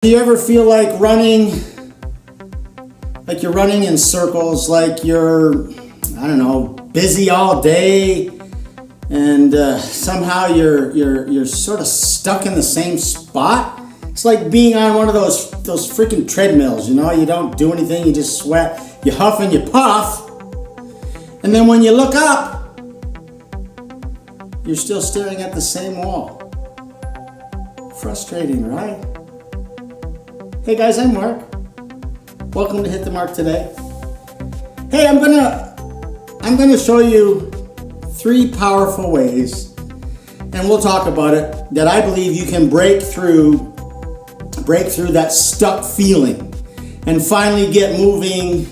Do you ever feel like you're running in circles, like you're, I don't know, busy all day, and somehow you're sort of stuck in the same spot? It's like being on one of those freaking treadmills, you know? You don't do anything, you just sweat, you huff and you puff, and then when you look up, you're still staring at the same wall. Frustrating, right? Hey guys, I'm Mark. Welcome to Hit the Mark today. Hey, I'm gonna show you 3 powerful ways, and we'll talk about it, that I believe you can break through that stuck feeling and finally get moving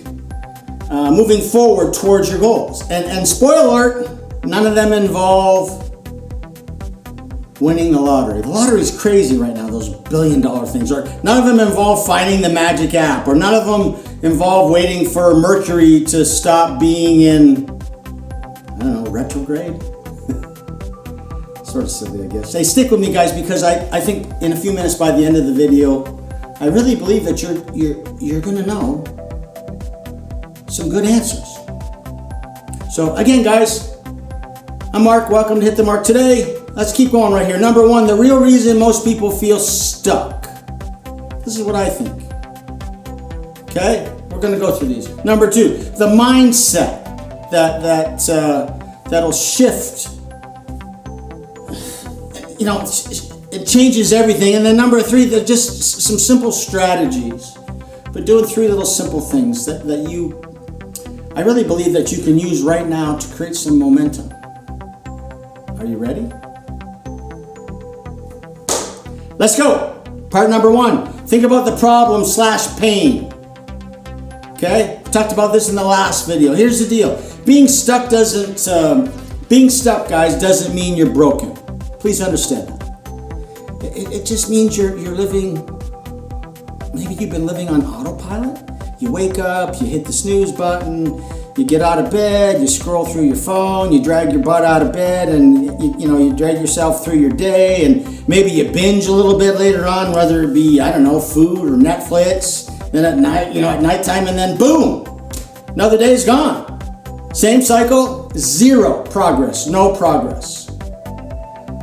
forward towards your goals. And spoiler alert, none of them involve winning the lottery. The lottery is crazy right now, those billion-dollar things. Or none of them involve finding the magic app, or none of them involve waiting for Mercury to stop being in, I don't know, retrograde? Sort of silly, I guess. Hey, stick with me, guys, because I think in a few minutes by the end of the video, I really believe that you're gonna know some good answers. So again, guys, I'm Mark. Welcome to Hit the Mark today. Let's keep going right here. Number 1, the real reason most people feel stuck. This is what I think. Okay, we're going to go through these. Number 2, the mindset that'll shift. You know, it changes everything. And then number 3, they're just some simple strategies, but doing 3 little simple things that I really believe that you can use right now to create some momentum. Are you ready? Let's go. Part number 1. Think about the problem/pain. Okay? We talked about this in the last video. Here's the deal. Being stuck, guys, doesn't mean you're broken. Please understand that. It just means you're living, maybe you've been living on autopilot. You wake up, you hit the snooze button, you get out of bed, you scroll through your phone, you drag your butt out of bed, and you drag yourself through your day, and maybe you binge a little bit later on, whether it be, I don't know, food or Netflix. Then at night, at nighttime, and then boom, another day's gone. Same cycle, 0 progress, no progress.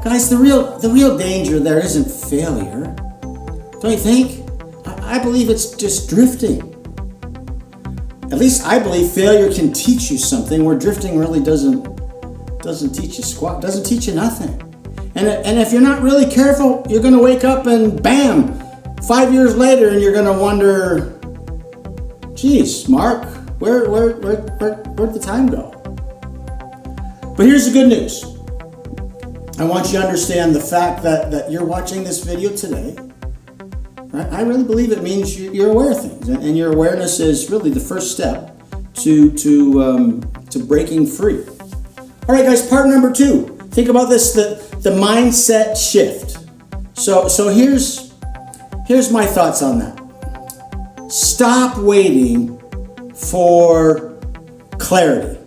Guys, the real danger there isn't failure, don't you think? I believe it's just drifting. At least I believe failure can teach you something, where drifting really doesn't teach you squat, doesn't teach you nothing. And if you're not really careful, you're going to wake up and bam, 5 years later, and you're going to wonder, geez, Mark, where'd the time go? But here's the good news. I want you to understand the fact that you're watching this video today. I really believe it means you're aware of things, and your awareness is really the first step to breaking free. All right, guys, part number 2. Think about this: the mindset shift. So here's my thoughts on that. Stop waiting for clarity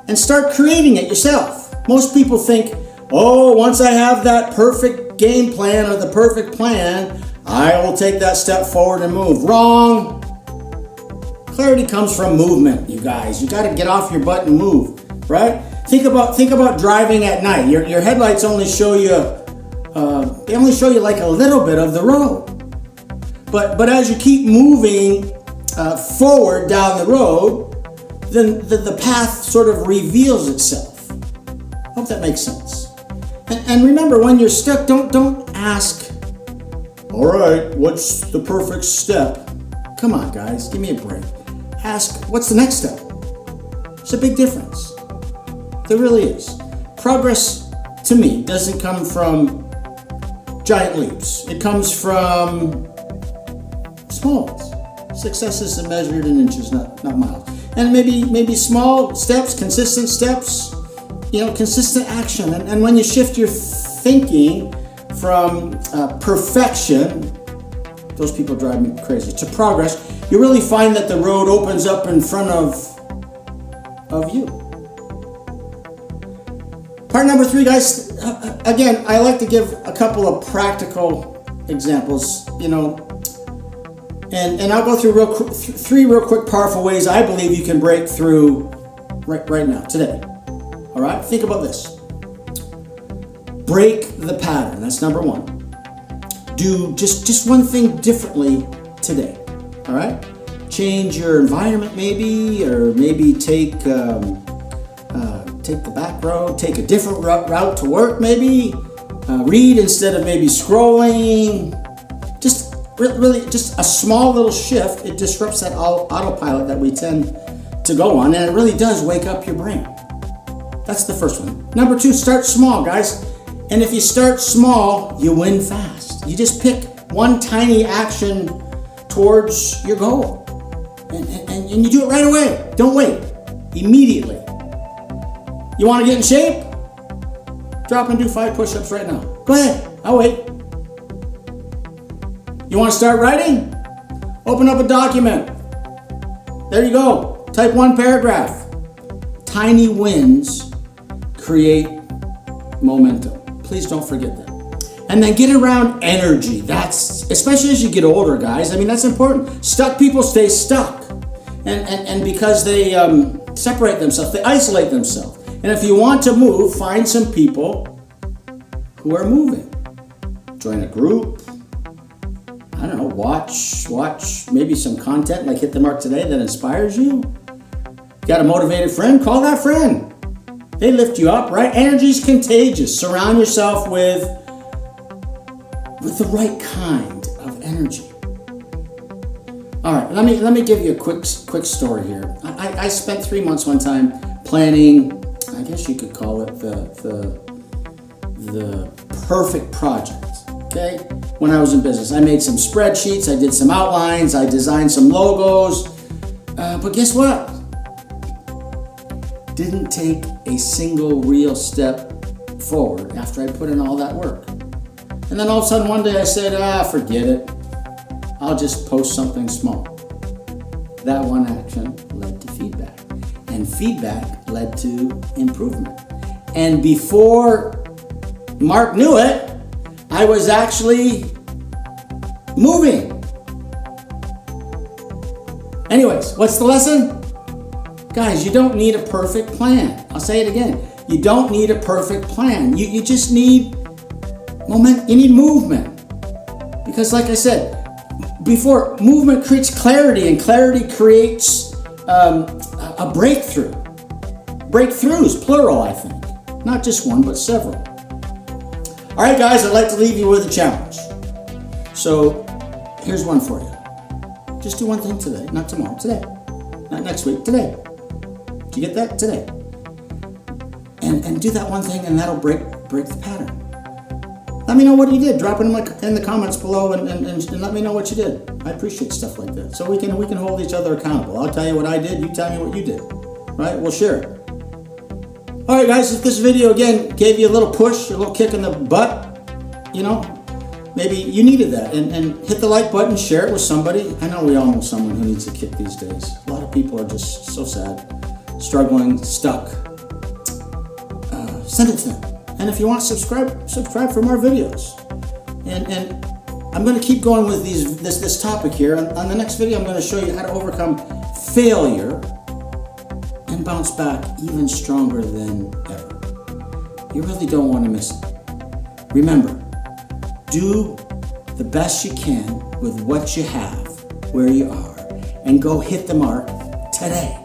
and start creating it yourself. Most people think, oh, once I have that perfect game plan or the perfect plan, I will take that step forward and move. Wrong. Clarity comes from movement, you guys. You got to get off your butt and move, right? Think about driving at night. Your headlights only show you like a little bit of the road. But as you keep moving forward down the road, then the path sort of reveals itself. Hope that makes sense. And remember, when you're stuck, don't ask, all right, what's the perfect step? Come on, guys, give me a break. Ask, what's the next step? It's a big difference. There really is. Progress, to me, doesn't come from giant leaps. It comes from small ones. Success is measured in inches, not miles. And maybe small steps, consistent steps, consistent action. And when you shift your thinking from perfection, those people drive me crazy, to progress, you really find that the road opens up in front of you. Part number 3, guys, again, I like to give a couple of practical examples, and I'll go through three real quick powerful ways I believe you can break through right now, today. All right, think about this. Break the pattern. That's number one. Do just one thing differently today. All right, change your environment maybe, or maybe take the back road, take a different route to work maybe, read instead of maybe scrolling. Just really just a small little shift. It disrupts that autopilot that we tend to go on, and it really does wake up your brain. That's the first one. Number two, start small, guys. And if you start small, you win fast. You just pick one tiny action towards your goal. And you do it right away. Don't wait. Immediately. You want to get in shape? Drop and do 5 push-ups right now. Go ahead. I'll wait. You want to start writing? Open up a document. There you go. Type 1 paragraph. Tiny wins create momentum. Please don't forget that. And then get around energy. That's, especially as you get older, guys. I mean, that's important. Stuck people stay stuck. And because they separate themselves, they isolate themselves. And if you want to move, find some people who are moving. Join a group. I don't know, watch maybe some content like Hit the Mark Today that inspires you. Got a motivated friend? Call that friend. They lift you up, right? Energy's contagious. Surround yourself with the right kind of energy. All right, let me give you a quick story here. I spent 3 months one time planning, I guess you could call it the perfect project. Okay? When I was in business, I made some spreadsheets, I did some outlines, I designed some logos, but guess what? Didn't take a single real step forward after I put in all that work. And then all of a sudden one day I said, forget it. I'll just post something small. That one action led to feedback. And feedback led to improvement. And before Mark knew it, I was actually moving. Anyways, what's the lesson? Guys, you don't need a perfect plan. I'll say it again. You don't need a perfect plan. You just need moment. You need movement. Because like I said before, movement creates clarity, and clarity creates a breakthrough. Breakthroughs, plural, I think. Not just one, but several. All right, guys, I'd like to leave you with a challenge. So here's one for you. Just do one thing today, not tomorrow, today. Not next week, today. Do you get that? Today. And do that one thing, and that'll break the pattern. Let me know what you did. Drop it in the comments below and let me know what you did. I appreciate stuff like that. So we can hold each other accountable. I'll tell you what I did, you tell me what you did. Right? We'll share it. All right, guys, if this video, again, gave you a little push, a little kick in the butt, maybe you needed that. And hit the like button, share it with somebody. I know we all know someone who needs a kick these days. A lot of people are just so sad, struggling, stuck. Send it to them. And if you want, subscribe for more videos. And I'm going to keep going with this topic here. On the next video, I'm going to show you how to overcome failure and bounce back even stronger than ever. You really don't want to miss it. Remember, do the best you can with what you have, where you are, and go hit the mark today.